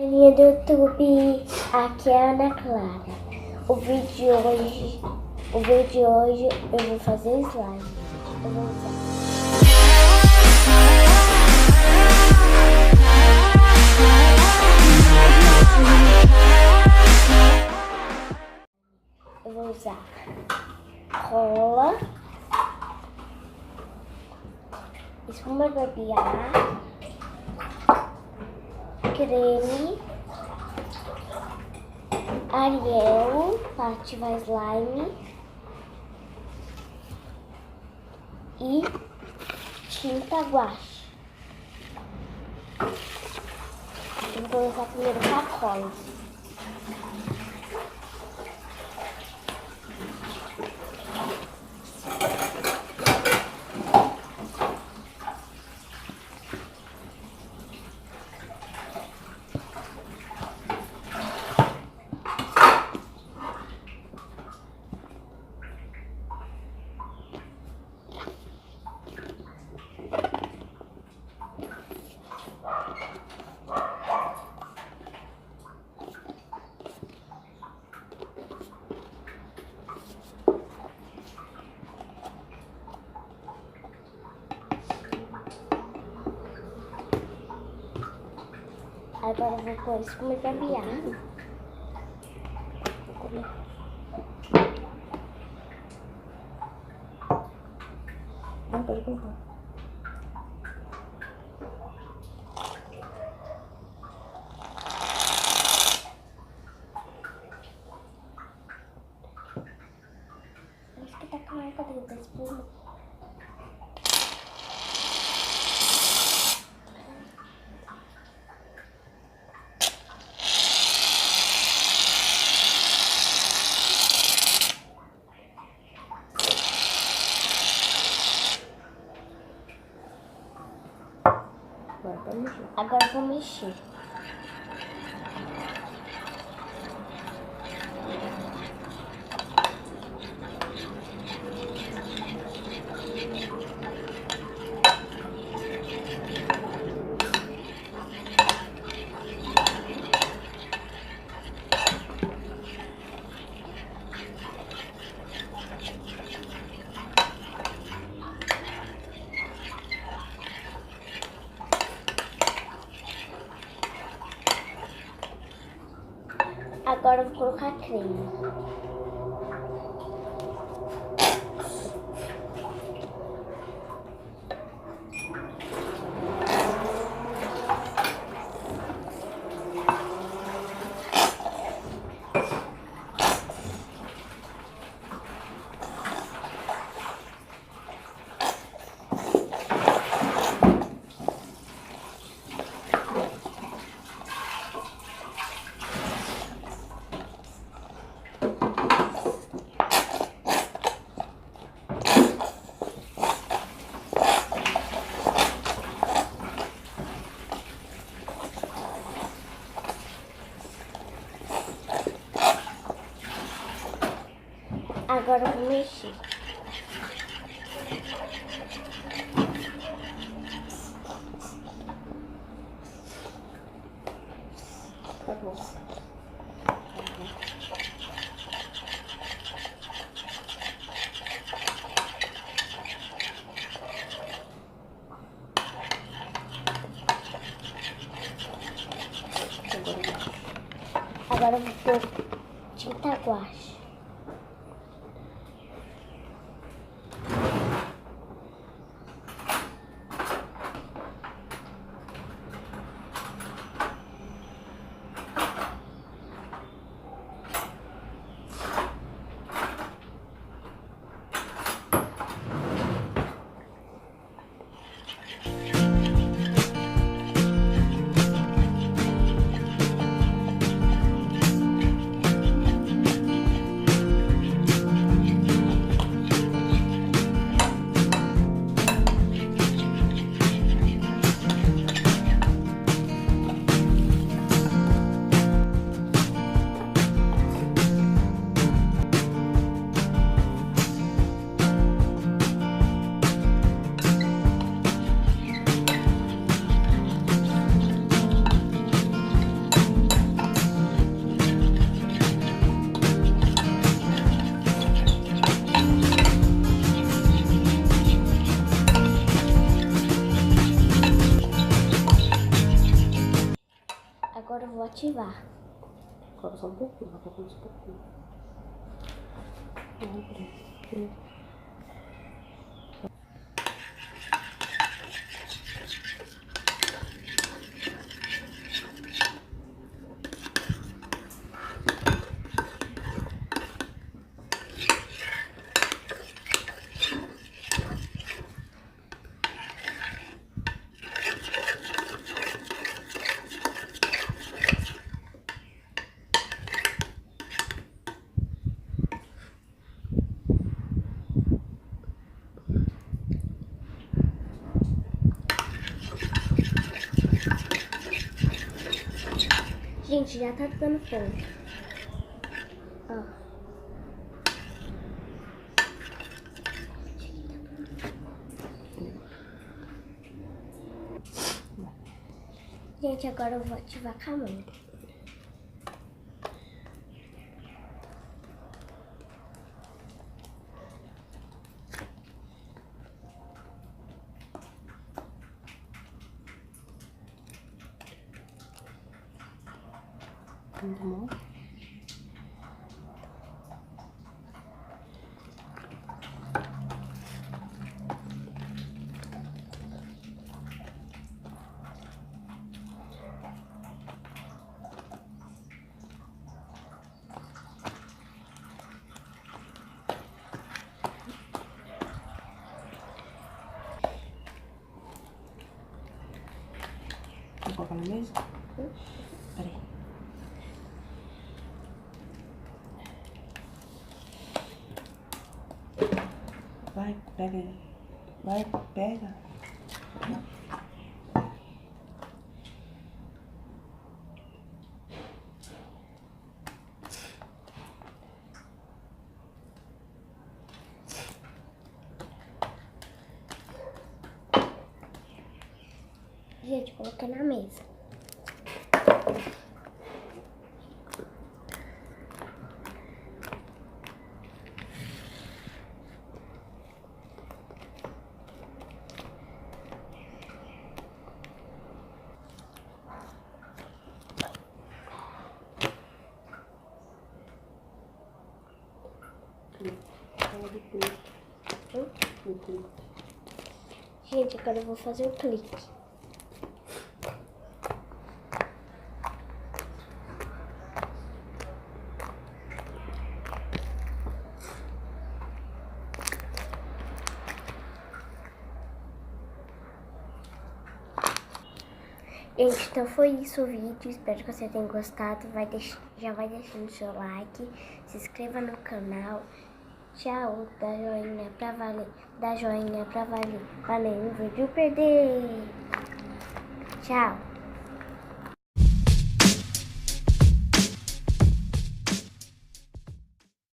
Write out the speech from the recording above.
Galerinha do YouTube, aqui é a Ana Clara. O vídeo de hoje eu vou fazer slime. Eu vou usar cola, espuma barbear, creme, Ariel para ativar slime e tinta guache. Eu vou começar primeiro com a cola. Agora eu vou pôr espuma barbear. Não pode comprar. Acho que tá com a marca dentro da espuma. Agora eu vou mexer. Agora eu vou colocar creme. Agora eu vou mexer. Tá bom. Agora eu vou pôr tinta guache. agora eu vou ativar. Coloca só um pouquinho, vai colocando só um pouquinho. Gente, já tá dando ponto. Ó. Gente, agora eu vou ativar com a mão. Muito bom. Vou colocar na mesa? Peraí. Vai, pega aí. Vai, pega. Gente, coloquei na mesa. Gente, agora eu vou fazer o clique. Gente, então foi isso o vídeo. Espero que você tenha gostado. Já vai deixando seu like. Se inscreva no canal. Tchau. Dá joinha pra valer. Dá joinha pra valer. Pra nenhum vídeo perder. Tchau.